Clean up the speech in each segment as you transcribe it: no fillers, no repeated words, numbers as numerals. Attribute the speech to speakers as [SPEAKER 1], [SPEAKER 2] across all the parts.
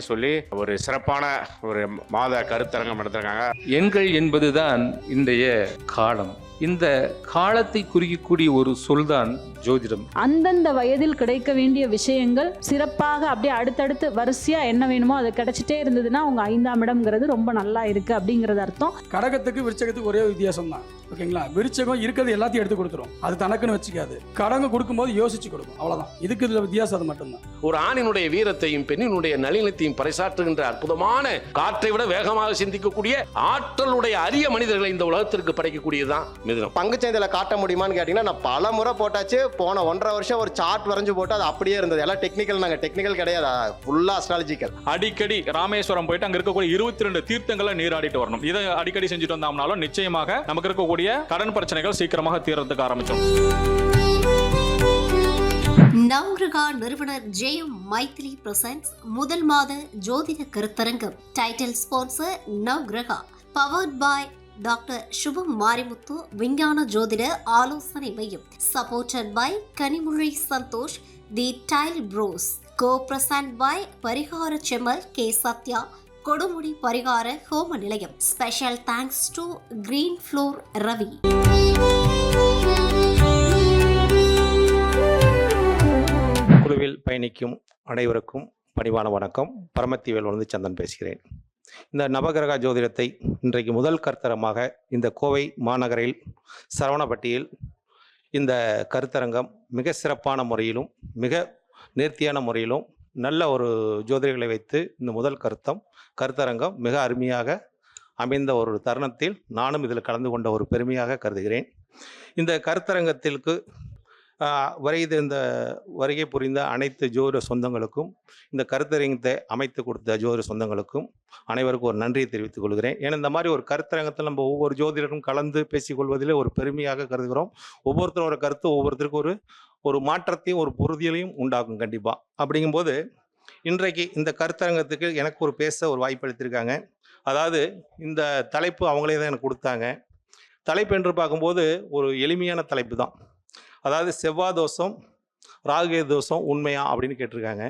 [SPEAKER 1] அப்படின்னு சொல்லி ஒரு சிறப்பான ஒரு மாத கருத்தரங்கம் நடத்திருக்காங்க.
[SPEAKER 2] எண்கள் என்பதுதான் இன்றைய காலம். இந்த காலத்தை குறிக்கக்கூடிய ஒரு சொல்தான் ஜோதிடம்.
[SPEAKER 3] அந்தந்த வயதில் கிடைக்க வேண்டிய விஷயங்கள் சிறப்பாக அப்படியே அடுத்தடுத்து வரிசையா என்ன வேணுமோ அது கிடைச்சிட்டே இருந்ததுன்னா உங்க 5ஆம் இடம்ங்கிறது ரொம்ப நல்லா இருக்கு அப்படிங்கிறது அர்த்தம்.
[SPEAKER 4] கடகத்துக்கு விருச்சகத்துக்கு ஒரே வித்தியாசம் தான். ஓகேங்களா? விருச்சகம் இருக்கிறது எல்லாத்தையும் எடுத்து கொடுத்துரும். அது தனக்குன்னு வச்சுக்காது. கடங்க கொடுக்கும்போது யோசிச்சு கொடுக்கும். அவ்வளவுதான். இதுக்கு இதுல வித்தியாசம் அது மட்டும்தான்.
[SPEAKER 5] ஒரு ஆணினுடைய வீரத்தையும் பெண்ணினுடைய நளினத்தையும் பறைசாற்றுகின்ற அற்புதமான, காற்றை விட வேகமாக சிந்திக்கக்கூடிய ஆற்றலுடைய அரிய மனிதர்களை இந்த உலகத்திற்கு படைக்கக்கூடியதுதான் மிதுனம்.
[SPEAKER 6] பங்குச்சந்தையில காட்ட முடியுமான்னு கேட்டீங்கன்னா, நான் பல முறை போட்டாச்சு. போன 1.5 வருஷம் ஒரு சார்ட் வரைஞ்சு போட்டு அது அப்படியே இருந்தது. எல்லாம் டெக்னிக்கல். நாங்க டெக்னிக்கல் கிடையாது, ஃபுல்லா அஸ்ட்ராலஜிக்கல்.
[SPEAKER 7] அடிக்கடி ராமேஸ்வரம் போயிட்டு அங்க இருக்கக்கூடிய 22 தீர்த்தங்களை நீராடிட்டு வரணும். இதை அடிக்கடி செஞ்சுட்டு வந்தோம்னாலும் நிச்சயமாக நமக்கு இருக்கக்கூடிய கடன் பிரச்சனைகள் சீக்கிரமாக தீர்றதுக்கு ஆரம்பிச்சோம்.
[SPEAKER 8] நவ்கிரகா நிறுவனர் ஜெயம் மைத்ரி பிரசன்ட்ஸ் முதல் மாத ஜோதிட கருத்தரங்கம். Title sponsor Navgraha. Powered by doctor Shubham Marimuthu விஞ்ஞான ஜோதிட ஆலோசனை மையம். Supported by Kanimozhi Santhosh the tile bros. Co present by பரிகார செம்மல் கே சத்யா கொடுமுடி பரிகார ஹோம நிலையம். Special thanks to green floor Ravi.
[SPEAKER 9] குழுவில் பயணிக்கும் அனைவருக்கும் பணிவான வணக்கம். பரமத்திவேல் சந்தன் பேசுகிறேன். இந்த நவகிரக ஜோதிடத்தை இன்றைக்கு முதல் கருத்தரமாக இந்த கோவை மாநகரில் சரவணப்பட்டியில் இந்த கருத்தரங்கம் மிக சிறப்பான முறையிலும் மிக நேர்த்தியான முறையிலும் நல்ல ஒரு ஜோதிடர்களை வைத்து இந்த முதல் கருத்தரங்கம் மிக அருமையாக அமைந்த ஒரு தருணத்தில் நானும் இதில் கலந்து கொண்ட ஒரு பெருமையாக கருதுகிறேன். இந்த கருத்தரங்கத்திற்கு இந்த வருகை புரிந்த அனைத்து ஜோதிட சொந்தங்களுக்கும், இந்த கருத்தரங்கத்தை அமைத்து கொடுத்த ஜோதிட சொந்தங்களுக்கும் அனைவருக்கும் ஒரு நன்றியை தெரிவித்துக் கொள்கிறேன். ஏன்னா இந்த மாதிரி ஒரு கருத்தரங்கத்தில் நம்ம ஒவ்வொரு ஜோதிடரும் கலந்து பேசிக்கொள்வதிலே ஒரு பெருமையாக கருதுகிறோம். ஒவ்வொருத்தரோட கருத்து ஒவ்வொருத்தருக்கும் ஒரு மாற்றத்தையும் ஒரு பொருதியலையும் உண்டாகும் கண்டிப்பாக. அப்படிங்கும்போது இன்றைக்கு இந்த கருத்தரங்கத்துக்கு எனக்கு ஒரு பேச ஒரு வாய்ப்பு அளித்திருக்காங்க. அதாவது இந்த தலைப்பு அவங்களே தான் எனக்கு கொடுத்தாங்க. தலைப்பு என்று பார்க்கும்போது ஒரு எளிமையான தலைப்பு தான். அதாவது செவ்வாய் தோஷம், ராகு தோஷம் உண்மையா அப்படின்னு கேட்டிருக்காங்க.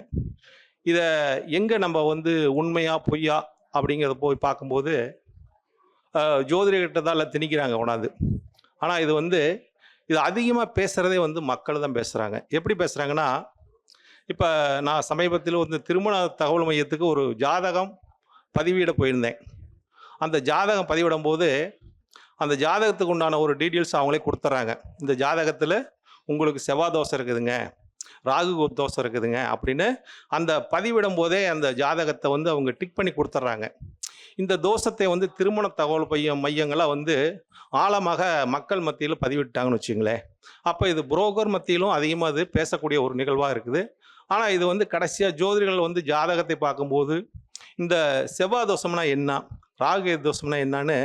[SPEAKER 9] இதை எங்கே நம்ம உண்மையா பொய்யா அப்படிங்கிறத போய் பார்க்கும்போது ஜோதிடர்கிட்ட தான் எல்லாம் திணிக்கிறாங்க கொண்டாந்து. ஆனால் இது அதிகமாக பேசுகிறதே மக்கள் தான் பேசுகிறாங்க. எப்படி பேசுகிறாங்கன்னா, இப்போ நான் சமீபத்தில் திருமண தகவல் மையத்துக்கு ஒரு ஜாதகம் பதிவிட போயிருந்தேன். அந்த ஜாதகம் பதிவிடும் போது அந்த ஜாதகத்துக்கு உண்டான ஒரு டீட்டெயில்ஸ் அவங்களே கொடுத்துட்றாங்க. இந்த ஜாதகத்தில் உங்களுக்கு செவ்வாய் தோஷம் இருக்குதுங்க, ராகு தோஷம் இருக்குதுங்க அப்படின்னு அந்த பதிவிடும் போதே அந்த ஜாதகத்தை அவங்க டிக் பண்ணி கொடுத்துட்றாங்க. இந்த தோஷத்தை திருமண தகவல் மையங்களாக ஆழமாக மக்கள் மத்தியில் பதிவிட்டாங்கன்னு வச்சுங்களேன். அப்போ இது புரோக்கர் மத்தியிலும் அதிகமாக அது பேசக்கூடிய ஒரு நிகழ்வாக இருக்குது. ஆனால் இது கடைசியாக ஜோதிடர்கள் ஜாதகத்தை பார்க்கும்போது இந்த செவ்வாய் தோஷம்னா என்ன, ராகு தோஷம்னா என்னன்னு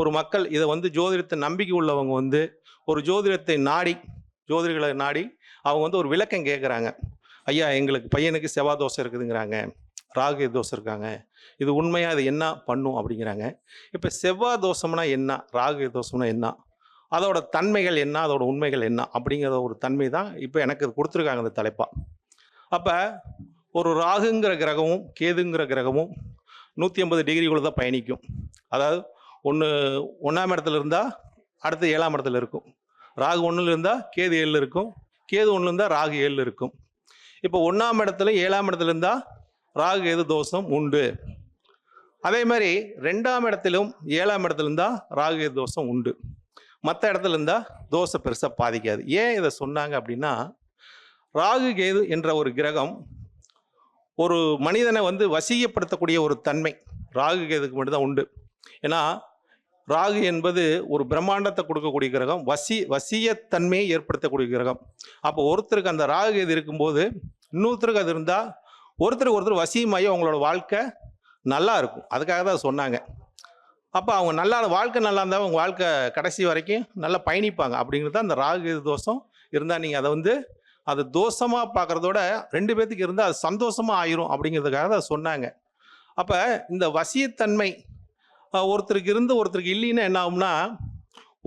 [SPEAKER 9] ஒரு மக்கள் இதை ஜோதிடத்தை நம்பிக்கை உள்ளவங்க ஒரு ஜோதிடர்களை நாடி அவங்க ஒரு விளக்கம் கேட்குறாங்க. ஐயா, எங்களுக்கு பையனுக்கு செவ்வாய் தோஷம் இருக்குதுங்கிறாங்க, ராகு தோஷம் இருக்காங்க, இது உண்மையாக இது என்ன பண்ணும் அப்படிங்கிறாங்க. இப்போ செவ்வாய் தோஷம்னா என்ன, ராகு தோஷம்னா என்ன, அதோட தன்மைகள் என்ன, அதோட உண்மைகள் என்ன அப்படிங்கிற ஒரு தன்மை தான் இப்போ எனக்கு கொடுத்துருக்காங்க இந்த தலைப்பாக. அப்போ ஒரு ராகுங்கிற கிரகமும் கேதுங்கிற கிரகமும் 180 டிகிரிக்குள்ள தான் பயணிக்கும். அதாவது 1ஆம் இடத்துல இருந்தால் அடுத்து 7ஆம் இடத்துல இருக்கும். ராகு 1ல் இருந்தால் கேது 7ல் இருக்கும், கேது 1ல் இருந்தால் ராகு 7ல் இருக்கும். இப்போ 1ஆம் இடத்துல 7ஆம் இடத்துல இருந்தால் ராகு கேது தோஷம் உண்டு. அதே மாதிரி 2ஆம் இடத்திலும் 7ஆம் இடத்துல இருந்தால் ராகு கேது தோஷம் உண்டு. மற்ற இடத்துல இருந்தால் தோஷம் பெருசாக பாதிக்காது. ஏன் இதை சொன்னாங்க அப்படின்னா, ராகு கேது என்ற ஒரு கிரகம் ஒரு மனிதனை வசியப்படுத்தக்கூடிய ஒரு தன்மை ராகு கேதுக்கு மட்டும்தான் உண்டு. ஏன்னா ராகு என்பது ஒரு பிரம்மாண்டத்தை கொடுக்கக்கூடிய கிரகம், வசியத்தன்மையை ஏற்படுத்தக்கூடிய கிரகம். அப்போ ஒருத்தருக்கு அந்த ராகு கேது இருக்கும்போது இன்னொருத்தருக்கு அது இருந்தால் ஒருத்தருக்கு வசியமாகி அவங்களோட வாழ்க்கை நல்லா இருக்கும். அதுக்காக தான் சொன்னாங்க. அப்போ அவங்க வாழ்க்கை நல்லா இருந்தால் அவங்க வாழ்க்கை கடைசி வரைக்கும் நல்லா பயணிப்பாங்க. அப்படிங்கிறது தான் அந்த ராகு கேது தோஷம் இருந்தால் நீங்கள் அதை தோஷமாக பார்க்குறதோட 2 பேர்த்துக்கு இருந்தால் அது சந்தோஷமாக ஆயிரும் அப்படிங்கிறதுக்காக தான் சொன்னாங்க. அப்போ இந்த வசியத்தன்மை ஒருத்தருக்கு இருந்து ஒருத்தருக்கு இல்லைன்னா என்ன ஆகும்னா,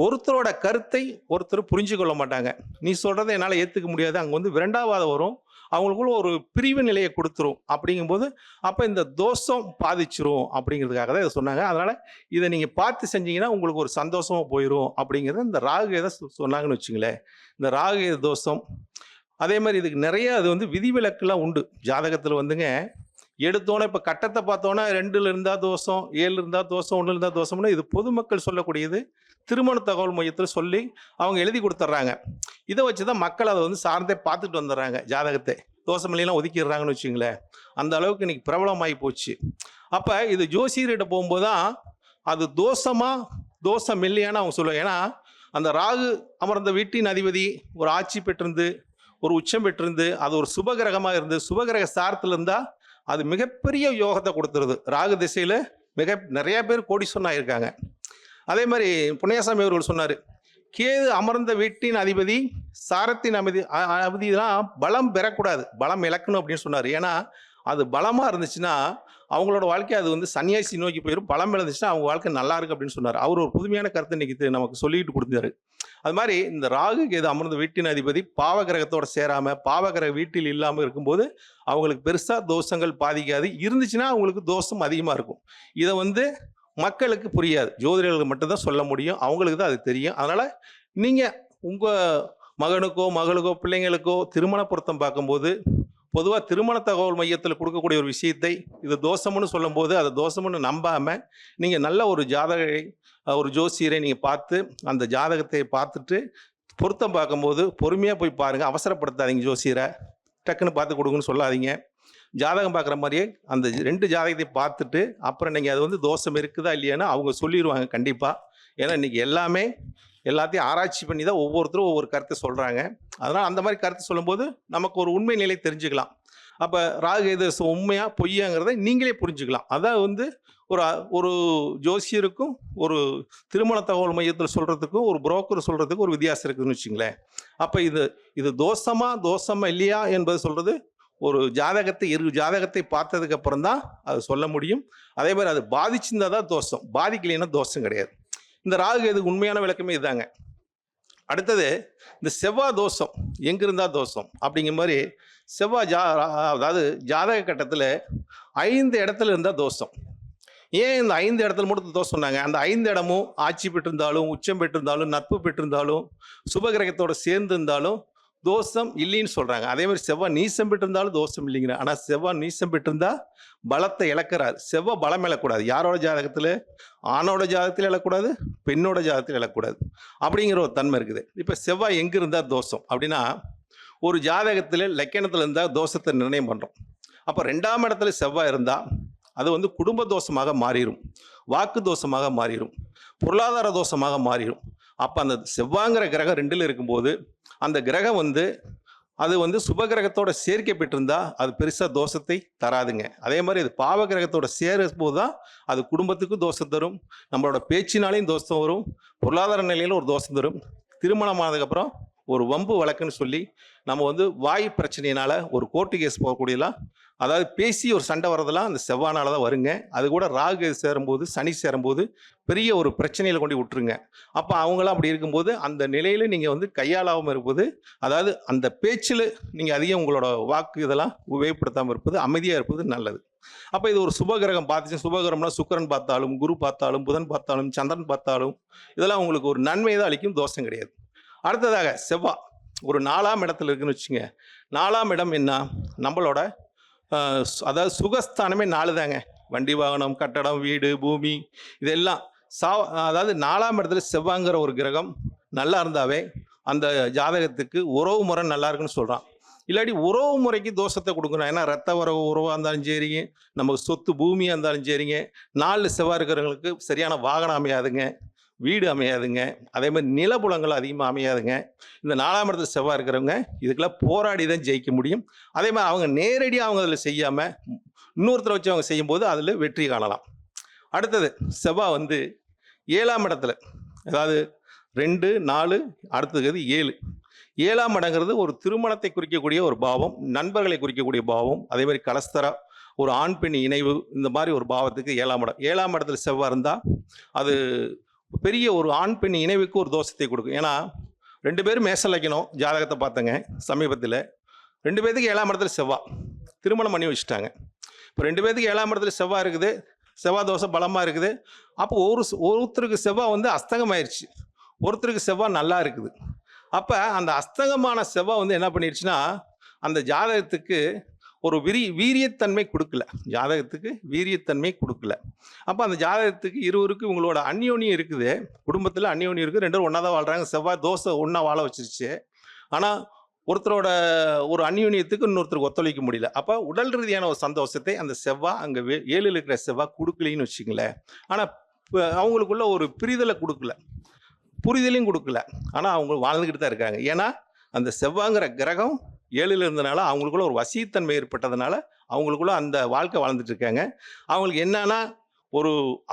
[SPEAKER 9] ஒருத்தரோட கருத்தை ஒருத்தர் புரிஞ்சு கொள்ள மாட்டாங்க. நீ சொல்கிறத என்னால் ஏற்றுக்க முடியாது, அங்கே 2ஆவது வரும். அவங்களுக்குள்ள ஒரு பிரிவு நிலையை கொடுத்துரும். அப்படிங்கும்போது அப்போ இந்த தோஷம் பாதிச்சிரும் அப்படிங்கிறதுக்காக தான் இதை சொன்னாங்க. அதனால் இதை நீங்கள் பார்த்து செஞ்சீங்கன்னா உங்களுக்கு ஒரு சந்தோஷமாக போயிடும் அப்படிங்கிறத இந்த ராகு எதை சொன்னாங்கன்னு வச்சுங்களேன். இந்த ராகு எது தோஷம், அதே மாதிரி இதுக்கு நிறைய அது வந்து விதிவிலக்குலாம் உண்டு ஜாதகத்தில் வந்துங்க. எடுத்தோன்னே இப்போ கட்டத்தை பார்த்தோன்னா 2ல் இருந்தால் தோஷம், 7 இருந்தால் தோஷம், 1 இருந்தால் தோஷம்னு இது பொதுமக்கள் சொல்லக்கூடியது திருமண தகவல் மையத்தில் சொல்லி அவங்க எழுதி கொடுத்துட்றாங்க. இதை வச்சு தான் மக்கள் அதை வந்து சார்ந்தே பார்த்துட்டு வந்துடுறாங்க. ஜாதகத்தை தோஷமில்லாம் ஒதுக்கிடுறாங்கன்னு வச்சுங்களேன். அந்த அளவுக்கு இன்னைக்கு பிரபலமாகி போச்சு. அப்போ இது ஜோசியர்கிட்ட போகும்போது தான் அது தோஷம் இல்லையான்னு அவங்க சொல்லுவாங்க. ஏன்னா அந்த ராகு அமர்ந்த வீட்டின் அதிபதி ஒரு ஆட்சி பெற்றிருந்து ஒரு உச்சம் பெற்றிருந்து அது ஒரு சுபகிரகமாக இருந்து சுபகிரக சாரத்தில் இருந்தால் அது மிகப்பெரிய யோகத்தை கொடுத்துருது. ராகு திசையில் நிறைய பேர் கோடீஸ்வரன் ஆகியிருக்காங்க. அதே மாதிரி புண்ணியசாமி அவர்கள் சொன்னார், கேது அமர்ந்த வீட்டின் அதிபதி சாரத்தின் அதிபதிதான் பலம் பெறக்கூடாது, பலம் இழக்கணும் அப்படின்னு சொன்னார். ஏன்னா அது பலமாக இருந்துச்சுன்னா அவங்களோட வாழ்க்கை அது வந்து சன்னியாசி நோக்கி போயிடும். பலம் இருந்துச்சுன்னா அவங்க வாழ்க்கை நல்லா இருக்கு அப்படின்னு சொன்னார். அவர் ஒரு புதுமையான கருத்தை இன்னைக்கு நமக்கு சொல்லிட்டு கொடுத்தாரு. அது மாதிரி இந்த ராகு கேது அமர்ந்த வீட்டின் அதிபதி பாவகிரகத்தோட சேராமல் பாவகிரக வீட்டில் இல்லாமல் இருக்கும்போது அவங்களுக்கு பெருசாக தோஷங்கள் பாதிக்காது. இருந்துச்சுன்னா அவங்களுக்கு தோஷம் அதிகமாக இருக்கும். இதை வந்து மக்களுக்கு புரியாது, ஜோதிடர்களுக்கு மட்டும்தான் சொல்ல முடியும், அவங்களுக்கு தான் அது தெரியும். அதனால் நீங்கள் உங்கள் மகனுக்கோ மகளுக்கோ பிள்ளைங்களுக்கோ திருமண பொருத்தம் பார்க்கும்போது பொதுவாக திருமண தகவல் மையத்தில் கொடுக்கக்கூடிய ஒரு விஷயத்தை இது தோஷம்னு சொல்லும்போது அதை தோஷம்னு நம்பாமல் நீங்கள் நல்ல ஒரு ஒரு ஜோசியரை நீங்கள் பார்த்து அந்த ஜாதகத்தை பார்த்துட்டு பொருத்தம் பார்க்கும்போது பொறுமையாக போய் பாருங்கள். அவசரப்படுத்தாதீங்க, ஜோசியரை டக்குன்னு பார்த்து கொடுங்கன்னு சொல்லாதீங்க. ஜாதகம் பார்க்குற மாதிரியே அந்த 2 ஜாதகத்தை பார்த்துட்டு அப்புறம் நீங்கள் அது வந்து தோஷம் இருக்குதா இல்லையான்னு அவங்க சொல்லிடுவாங்க கண்டிப்பாக. ஏன்னா இன்றைக்கி எல்லாத்தையும் ஆராய்ச்சி பண்ணி தான் ஒவ்வொருத்தரும் ஒவ்வொரு கருத்தை சொல்கிறாங்க. அதனால் அந்த மாதிரி கருத்து சொல்லும்போது நமக்கு ஒரு உண்மை நிலை தெரிஞ்சுக்கலாம். அப்போ ராகு எது உண்மையா பொய்யாங்கிறத நீங்களே புரிஞ்சுக்கலாம். அதான் வந்து ஒரு ஜோசியருக்கும் ஒரு திருமண தகவல் மையத்தில் சொல்கிறதுக்கும் ஒரு புரோக்கர் சொல்கிறதுக்கும் ஒரு வித்தியாசம் இருக்குதுன்னு வச்சுங்களேன். அப்போ இது தோஷமா இல்லையா என்பது சொல்கிறது ஒரு ஜாதகத்தை பார்த்ததுக்கு அப்புறம் தான் அது சொல்ல முடியும். அதே மாதிரி அது பாதிச்சிருந்தா தான் தோஷம், பாதிக்கலைன்னா தோஷம் கிடையாது. இந்த ராகு எதுக்கு உண்மையான விளக்கமே இதுதாங்க. அடுத்தது இந்த செவ்வாய் தோஷம் எங்கிருந்தா தோஷம் அப்படிங்கிற மாதிரி செவ்வாய் அதாவது ஜாதக கட்டத்தில் 5 இடத்துல இருந்தால் தோஷம். ஏன் இந்த 5 இடத்துல மட்டும் தோஷம் சொன்னாங்க? அந்த 5 இடமும் ஆட்சி பெற்றிருந்தாலும் உச்சம் பெற்றிருந்தாலும் நட்பு பெற்றிருந்தாலும் சுபகிரகத்தோட சேர்ந்து இருந்தாலும் தோஷம் இல்லைன்னு சொல்கிறாங்க. அதே மாதிரி செவ்வாய் நீசம் பெற்றிருந்தாலும் தோஷம் இல்லைங்கிற. ஆனால் செவ்வாய் நீசம் பெற்றிருந்தா பலத்தை இழக்கிறார். செவ்வாய் பலம் இழக்கூடாது. யாரோட ஜாதகத்தில்? ஆணோட ஜாதகத்தில் இழக்கூடாது, பெண்ணோட ஜாதகத்தில் இழக்கூடாது அப்படிங்கிற ஒரு தன்மை இருக்குது. இப்போ செவ்வாய் எங்கே இருந்தால் தோஷம் அப்படின்னா ஒரு ஜாதகத்தில் லக்கணத்தில் இருந்தால் தோஷத்தை நிர்ணயம் பண்ணுறோம். அப்போ 2ஆம் இடத்துல செவ்வாய் இருந்தால் அது வந்து குடும்ப தோஷமாக மாறிடும், வாக்கு தோஷமாக மாறிடும், பொருளாதார தோஷமாக மாறிடும். அப்போ அந்த செவ்வாங்கிற கிரகம் 2ல் இருக்கும்போது அந்த கிரகம் வந்து அது வந்து சுபகிரகத்தோட சேர்க்கை பெற்றிருந்தா அது பெருசாக தோஷத்தை தராதுங்க. அதே மாதிரி அது பாவ கிரகத்தோட சேரும்போது தான் அது குடும்பத்துக்கும் தோஷம் தரும், நம்மளோட பேச்சினாலையும் தோஷம் வரும், பொருளாதார நிலையிலும் ஒரு தோஷம் தரும். திருமணமானதுக்கப்புறம் ஒரு வம்பு வழக்குன்னு சொல்லி நம்ம வந்து வாய் பிரச்சனையினால ஒரு கோர்ட்டு கேஸ் போகக்கூடியலாம், அதாவது பேசி ஒரு சண்டை வர்றதெல்லாம் அந்த செவ்வானால தான் வருங்க. அது கூட ராகு சேரும்போது சனி சேரும்போது பெரிய ஒரு பிரச்சனையில் கொண்டு விட்டுருங்க. அப்போ அவங்களாம் அப்படி இருக்கும்போது அந்த நிலையில் நீங்கள் வந்து கையாளாமல் இருப்பது, அதாவது அந்த பேச்சில் நீங்கள் அதிகம் உங்களோட வாக்கு இதெல்லாம் உபயோகப்படுத்தாமல் இருப்பது, அமைதியாக இருப்பது நல்லது. அப்போ இது ஒரு சுபகிரகம் பார்த்துச்சு. சுபகிரகம்னா சுக்கிரன் பார்த்தாலும் குரு பார்த்தாலும் புதன் பார்த்தாலும் சந்திரன் பார்த்தாலும் இதெல்லாம் உங்களுக்கு ஒரு நன்மை தான் அளிக்கும், தோஷம் கிடையாது. அடுத்ததாக செவ்வாய் ஒரு 4ஆம் இடத்துல இருக்குன்னு வச்சுங்க. 4ஆம் இடம் என்ன? நம்மளோட அதாவது சுகஸ்தானமே 4 தாங்க. வண்டி வாகனம், கட்டடம், வீடு, பூமி இதெல்லாம் அதாவது 4ஆம் இடத்துல செவ்வாய்ங்கிற ஒரு கிரகம் நல்லா இருந்தாவே அந்த ஜாதகத்துக்கு உறவு முறை நல்லா இருக்குன்னு சொல்கிறான். இல்லாட்டி உறவு முறைக்கு தோஷத்தை கொடுக்கணும். ஏன்னா ரத்த உறவாக இருந்தாலும் சரிங்க, நமக்கு சொத்து பூமியாக இருந்தாலும் சரிங்க, 4 செவ்வாய் இருக்கிறவங்களுக்கு சரியான வாகனம் அமையாதுங்க, வீடு அமையாதுங்க, அதே மாதிரி நிலப்புலங்கள் அதிகமாக அமையாதுங்க. இந்த 4ஆம் இடத்துல செவ்வாய் இருக்கிறவங்க இதுக்கெல்லாம் போராடி தான் ஜெயிக்க முடியும். அதே மாதிரி அவங்க நேரடியாக அவங்க அதில் செய்யாமல் இன்னொருத்தரை வச்சு அவங்க செய்யும்போது அதில் வெற்றி காணலாம். அடுத்தது செவ்வாய் வந்து 7ஆம் இடத்துல, அதாவது 2, 4 அடுத்தது 7. 7ஆம் இடங்கிறது ஒரு திருமணத்தை குறிக்கக்கூடிய ஒரு பாவம், நண்பர்களை குறிக்கக்கூடிய பாவம், அதே மாதிரி கலஸ்தரா ஒரு ஆண் பெண் இணைவு, இந்த மாதிரி ஒரு பாவத்துக்கு 7ஆம் இடம். 7ஆம் இடத்துல செவ்வாய் இருந்தால் அது பெரிய ஒரு ஆண் பெண் இணைவுக்கு ஒரு தோஷத்தை கொடுக்கும். ஏன்னா 2 பேரும் மேச லக்னம் ஜாதகத்தை பார்த்தங்க சமீபத்தில். 2 பேத்துக்கு 7ஆம் இடத்துல செவ்வாய், திருமணம் பண்ணி வச்சுட்டாங்க. இப்போ 2 பேத்துக்கு 7ஆம் இடத்துல செவ்வாய் இருக்குது, செவ்வாய் தோசை பலமாக இருக்குது. அப்போ ஒருத்தருக்கு செவ்வாய் வந்து அஸ்தங்கமாயிருச்சு, ஒருத்தருக்கு செவ்வாய் நல்லா இருக்குது. அப்போ அந்த அஸ்தங்கமான செவ்வாய் வந்து என்ன பண்ணிடுச்சுன்னா அந்த ஜாதகத்துக்கு ஒரு வீரியத்தன்மை கொடுக்கல, ஜாதகத்துக்கு வீரியத்தன்மை கொடுக்கல. அப்போ அந்த ஜாதகத்துக்கு இருவருக்கு இவங்களோட அந்யோன்யம் இருக்குது, குடும்பத்தில் அந்யோன்யம் இருக்குது, 2 பேரும் ஒன்றா தான் வாழ்கிறாங்க. செவ்வாய் தோசை ஒன்றா வாழ வச்சிருச்சு. ஆனால் ஒருத்தரோட ஒரு அந்யோன்யத்துக்கு இன்னொருத்தருக்கு ஒத்துழைக்க முடியல. அப்போ உடல் ரீதியான ஒரு சந்தோஷத்தை அந்த செவ்வாய் அங்கே 7ல் இருக்கிற செவ்வாய் கொடுக்கலின்னு வச்சுங்களேன். ஆனால் அவங்களுக்குள்ள ஒரு பிரிதலை கொடுக்கல, புரிதலையும் கொடுக்கல. ஆனால் அவங்க வாழ்ந்துக்கிட்டு தான் இருக்காங்க. ஏன்னா அந்த செவ்வாய்ங்கிற கிரகம் 7ல் இருந்தனால அவங்களுக்குள்ள ஒரு வசித்தன்மை ஏற்பட்டதுனால அவங்களுக்குள்ள அந்த வாழ்க்கை வாழ்ந்துட்டு இருக்காங்க. அவங்களுக்கு என்னன்னா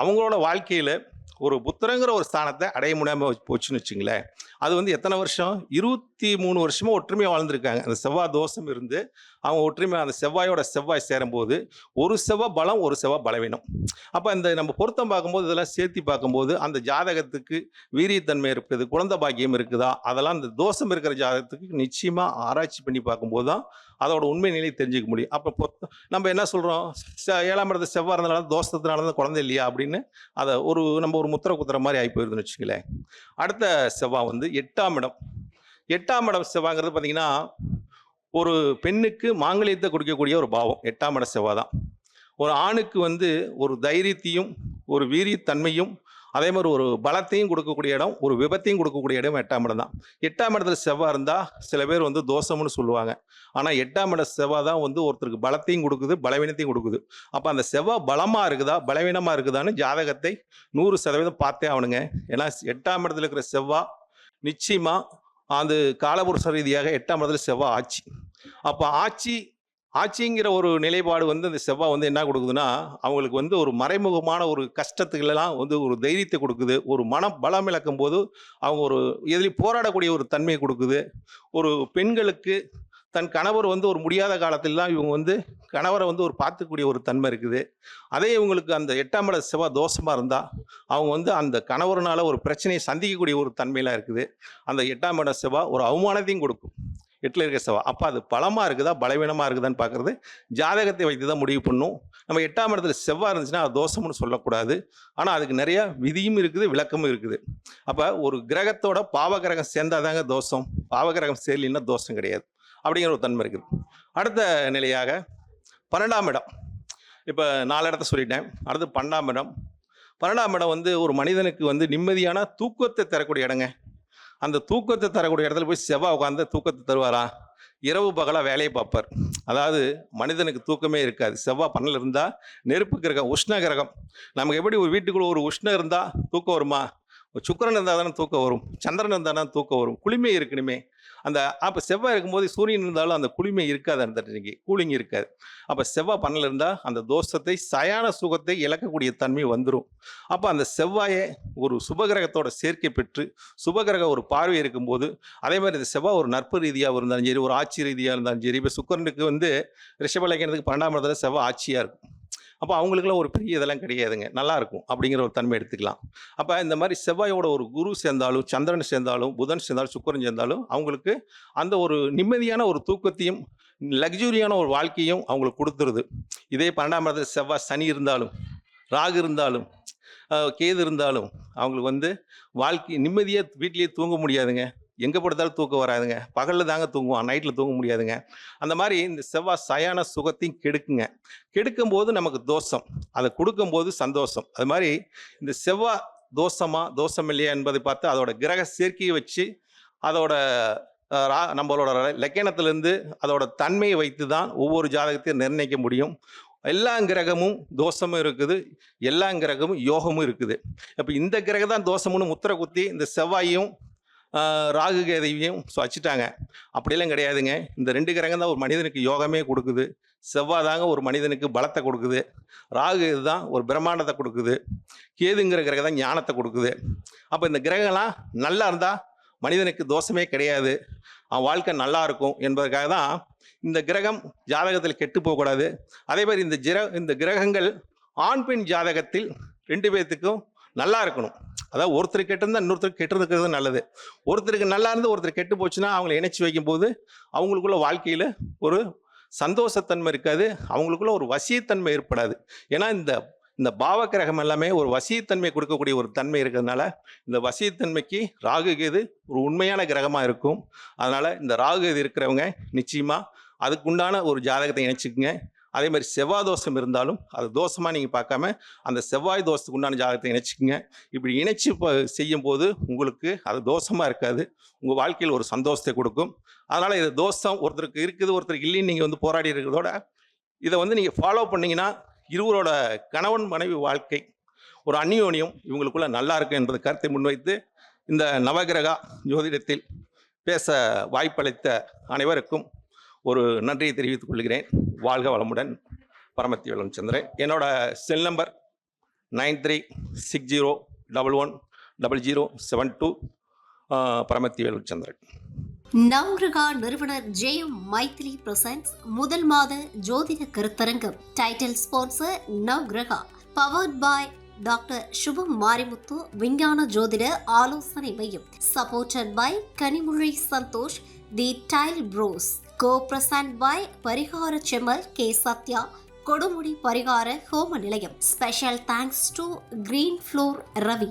[SPEAKER 9] அவங்களோட வாழ்க்கையில் ஒரு புத்திரங்கிற ஒரு ஸ்தானத்தை அடைய முடியாமல் போச்சுன்னு வச்சுங்களேன். அது வந்து எத்தனை வருஷம், 23 வருஷமாக ஒற்றுமையாக வாழ்ந்துருக்காங்க. அந்த செவ்வாய் தோஷம் இருந்து அவங்க ஒற்றுமையாக அந்த செவ்வாயோட செவ்வாய் சேரும்போது ஒரு செவ்வாய் பலம், ஒரு செவ்வாய் பலவீனம். அப்போ இந்த நம்ம பொருத்தம் பார்க்கும்போது இதெல்லாம் சேர்த்து பார்க்கும்போது அந்த ஜாதகத்துக்கு வீரியத்தன்மை இருக்குது, குழந்தை பாக்கியம் இருக்குதா, அதெல்லாம் அந்த தோஷம் இருக்கிற ஜாதகத்துக்கு நிச்சயமாக ஆராய்ச்சி பண்ணி பார்க்கும்போது தான் அதோட உண்மை நிலையை தெரிஞ்சுக்க முடியும். அப்போ நம்ம என்ன சொல்கிறோம், 7ஆம் இடத்துல செவ்வாய் இருந்தனால தோஷத்தினால தான் குழந்தை இல்லையா அப்படின்னு அதை நம்ம ஒரு முத்திரை குத்துற மாதிரி ஆகி போயிருதுன்னு வச்சுங்களேன். அடுத்த செவ்வாய் வந்து 8ஆம் இடம். 8ஆம் இடம் செவ்வாய்ங்கிறது பார்த்தீங்கன்னா ஒரு பெண்ணுக்கு மாங்கல்யத்தை கொடுக்கக்கூடிய ஒரு பாவம் 8ஆம் இட செவ்வாய் தான். ஒரு ஆணுக்கு வந்து ஒரு தைரியத்தையும் ஒரு வீரியத்தன்மையும் அதே மாதிரி ஒரு பலத்தையும் கொடுக்கக்கூடிய இடம், ஒரு விபத்தையும் கொடுக்கக்கூடிய இடம் 8ஆம் இடம் தான். 8ஆம் இடத்துல செவ்வாய் இருந்தால் சில பேர் வந்து தோஷம்னு சொல்லுவாங்க. ஆனால் 8ஆம் இட செவ்வாய் தான் வந்து ஒருத்தருக்கு பலத்தையும் கொடுக்குது, பலவீனத்தையும் கொடுக்குது. அப்போ அந்த செவ்வாய் பலமாக இருக்குதா பலவீனமாக இருக்குதான்னு ஜாதகத்தை 100% பார்த்தே ஆகணுங்க. ஏன்னா 8ஆம் இடத்துல இருக்கிற செவ்வாய் நிச்சயமாக அது காலபுருஷ ரீதியாக 8ஆம் இடத்துல செவ்வாய் ஆட்சி. அப்போ ஆட்சிங்கிற ஒரு நிலைப்பாடு வந்து அந்த செவ்வாய் வந்து என்ன கொடுக்குதுன்னா அவங்களுக்கு வந்து ஒரு மறைமுகமான ஒரு கஷ்டத்துக்கெல்லாம் வந்து ஒரு தைரியத்தை கொடுக்குது, ஒரு மனம் பலம் இழக்கும் போது அவங்க ஒரு எதிலையும் போராடக்கூடிய ஒரு தன்மையை கொடுக்குது. ஒரு பெண்களுக்கு தன் கணவர் வந்து ஒரு முடியாத காலத்திலாம் இவங்க வந்து கணவரை வந்து ஒரு பார்த்துக்கூடிய ஒரு தன்மை இருக்குது. அதே இவங்களுக்கு அந்த 8ஆம் இட செவ்வாய் தோஷமாக இருந்தால் அவங்க வந்து அந்த கணவர்னால ஒரு பிரச்சனையை சந்திக்கக்கூடிய ஒரு தன்மையெல்லாம் இருக்குது. அந்த 8ஆம் இட செவ்வாய் ஒரு அவமானத்தையும் கொடுக்கும் 8ல் இருக்க செவ்வாய். அப்போ அது பலமாக இருக்குதா பலவீனமாக இருக்குதான்னு பார்க்குறது ஜாதகத்தை வைத்து தான் முடிவு பண்ணும். நம்ம 8ஆம் இடத்துல செவ்வாய் இருந்துச்சுன்னா அது தோஷம்னு சொல்லக்கூடாது. ஆனால் அதுக்கு நிறையா விதியும் இருக்குது, விளக்கமும் இருக்குது. அப்போ ஒரு கிரகத்தோட பாவகிரகம் சேர்ந்தாதாங்க தோஷம், பாவகிரகம் சேரலின்னா தோஷம் கிடையாது அப்படிங்கிற ஒரு தன்மை இருக்குது. அடுத்த நிலையாக 12ஆம் இடம். இப்போ 4 இடத்த சொல்லிட்டேன். அடுத்து 12ஆம் இடம். 12ஆம் இடம் வந்து ஒரு மனிதனுக்கு வந்து நிம்மதியான தூக்கத்தை தரக்கூடிய இடங்க. அந்த தூக்கத்தை தரக்கூடிய இடத்துல போய் செவ்வாய் உட்காந்து தூக்கத்தை தருவாரா? இரவு பகலாக வேலையை பார்ப்பார். அதாவது மனிதனுக்கு தூக்கமே இருக்காது. செவ்வாய் 12 இருந்தால் நெருப்பு கிரகம், உஷ்ண கிரகம். நமக்கு எப்படி ஒரு வீட்டுக்குள்ள ஒரு உஷ்ணம் இருந்தால் தூக்கம் வருமா? சுக்கிரன் இருந்தால் தானே தூக்கம் வரும், சந்திரன் இருந்தால் தானே தூக்கம் வரும், குளிமை இருக்கணுமே. அப்போ செவ்வாய் இருக்கும்போது சூரியன் இருந்தாலும் அந்த குளிமை இருக்காது, அந்த கூலிங் இருக்காது. அப்போ செவ்வாய் 12 இருந்தால் அந்த தோஷத்தை சயான சுகத்தை இழக்கக்கூடிய தன்மை வந்துடும். அப்போ அந்த செவ்வாயை ஒரு சுபகிரகத்தோட சேர்க்கை பெற்று சுபகிரக ஒரு பார்வை இருக்கும்போது அதே மாதிரி இந்த செவ்வாய் ஒரு நட்பு ரீதியாக இருந்தாலும் சரி, ஒரு ஆட்சி ரீதியாக இருந்தாலும் சரி. இப்போ சுக்கிரனுக்கு வந்து ரிஷபலக்கணத்துக்கு 12ஆம் இடத்துல செவ்வாய் ஆட்சியாக இருக்கும். அப்போ அவங்களுக்குலாம் ஒரு பெரிய இதெல்லாம் கிடையாதுங்க, நல்லாயிருக்கும் அப்படிங்கிற ஒரு தன்மை எடுத்துக்கலாம். அப்போ இந்த மாதிரி செவ்வாயோட ஒரு குரு சேர்ந்தாலும், சந்திரன் சேர்ந்தாலும், புதன் சேர்ந்தாலும், சுக்கிரன் சேர்ந்தாலும் அவங்களுக்கு அந்த ஒரு நிம்மதியான ஒரு தூக்கத்தையும் லக்ஸூரியான ஒரு வாழ்க்கையும் அவங்களுக்கு கொடுத்துருது. இதே 12ஆம் இடத்துல செவ்வாய் சனி இருந்தாலும், ராகு இருந்தாலும், கேது இருந்தாலும் அவங்களுக்கு வந்து வாழ்க்கை நிம்மதியாக வீட்டிலேயே தூங்க முடியாதுங்க. எங்கே படுத்தாலும் தூக்கம் வராதுங்க. பகலில் தாங்க தூங்குவான், நைட்டில் தூங்க முடியாதுங்க. அந்த மாதிரி இந்த செவ்வாய் சயான சுகத்தையும் கெடுக்குங்க. கெடுக்கும் போது நமக்கு தோஷம், அதை கொடுக்கும்போது சந்தோஷம். அது மாதிரி இந்த செவ்வாய் தோஷம் இல்லையா என்பதை பார்த்து அதோட கிரக சேர்க்கையை வச்சு அதோட நம்மளோட லக்கணத்திலேருந்து அதோட தன்மையை வைத்து தான் ஒவ்வொரு ஜாதகத்தையும் நிர்ணயிக்க முடியும். எல்லா கிரகமும் தோஷமும் இருக்குது, எல்லா கிரகமும் யோகமும் இருக்குது. அப்போ இந்த கிரகம் தான் தோஷம்னு முத்திரை குத்தி இந்த செவ்வாயும் ராகு கேதையும் வச்சுட்டாங்க. அப்படியெல்லாம் கிடையாதுங்க. இந்த 2 கிரகம் தான் ஒரு மனிதனுக்கு யோகமே கொடுக்குது. செவ்வாய் தாங்க ஒரு மனிதனுக்கு பலத்தை கொடுக்குது. ராகு தான் ஒரு பிரம்மாண்டத்தை கொடுக்குது. கேதுங்கிற கிரகம் தான் ஞானத்தை கொடுக்குது. அப்போ இந்த கிரகங்கள்லாம் நல்லா இருந்தால் மனிதனுக்கு தோஷமே கிடையாது, அவன் வாழ்க்கை நல்லா இருக்கும் என்பதற்காக தான் இந்த கிரகம் ஜாதகத்தில் கெட்டு போகக்கூடாது. அதே மாதிரி இந்த கிரகங்கள் ஆண் பெண் ஜாதகத்தில் 2 பேர்த்துக்கும் நல்லா இருக்கணும். அதாவது ஒருத்தர் கெட்டிருந்தா இன்னொருத்தருக்கு கெட்டு இருக்கிறது நல்லது. ஒருத்தருக்கு நல்லா இருந்து ஒருத்தர் கெட்டு போச்சுன்னா அவங்கள இணைச்சி வைக்கும்போது அவங்களுக்குள்ள வாழ்க்கையில் ஒரு சந்தோஷத்தன்மை இருக்காது, அவங்களுக்குள்ள ஒரு வசியத்தன்மை ஏற்படாது. ஏன்னா இந்த பாவக்கிரகம் எல்லாமே ஒரு வசியத்தன்மை கொடுக்கக்கூடிய ஒரு தன்மை இருக்கிறதுனால இந்த வசியத்தன்மைக்கு ராகு கேது ஒரு உண்மையான கிரகமாக இருக்கும். அதனால் இந்த ராகு கேது இருக்கிறவங்க நிச்சயமாக அதுக்குண்டான ஒரு ஜாதகத்தை இணைச்சிக்குங்க. அதே மாதிரி செவ்வாய் தோஷம் இருந்தாலும் அது தோஷமாக நீங்கள் பார்க்காம அந்த செவ்வாய் தோஷத்துக்கு உண்டான ஜாதகத்தை இணைச்சிக்குங்க. இப்படி இணைச்சி செய்யும்போது உங்களுக்கு அது தோஷமாக இருக்காது, உங்கள் வாழ்க்கையில் ஒரு சந்தோஷத்தை கொடுக்கும். அதனால் இது தோஷம் ஒருத்தருக்கு இருக்குது ஒருத்தருக்கு இல்லைன்னு நீங்கள் வந்து போராடி இருக்கிறதோட இதை வந்து நீங்கள் ஃபாலோ பண்ணிங்கன்னா இருவரோட கணவன் மனைவி வாழ்க்கை ஒரு அந்யோன்யம் இவங்களுக்குள்ள நல்லா இருக்கு என்பது கருத்தை முன்வைத்து இந்த நவகிரகா ஜோதிடத்தில் பேச வாய்ப்பளித்த அனைவருக்கும் ஒரு நன்றியை தெரிவித்துக் கொள்கிறேன். வாழ்க வளமுடன். பரமத்தி வேலன். என்னோட செல் நம்பர் 9360110072. பரமத்தி வேலன்.
[SPEAKER 8] நவ்கிரகா நிறுவனர் ஜெயம் மைத்திலி பிரசன்ஸ் முதல் மாத ஜோதிட கருத்தரங்கம். Title sponsor Navgraha. Powered by doctor Shubham Marimuthu விஞ்ஞான ஜோதிட ஆலோசனை மையம். Supported by Kanimozhi Santhosh the tile bros. Co present by பரிகார செம்மல் கே சத்யா கொடுமுடி பரிகார ஹோம நிலையம். Special thanks to green floor Ravi.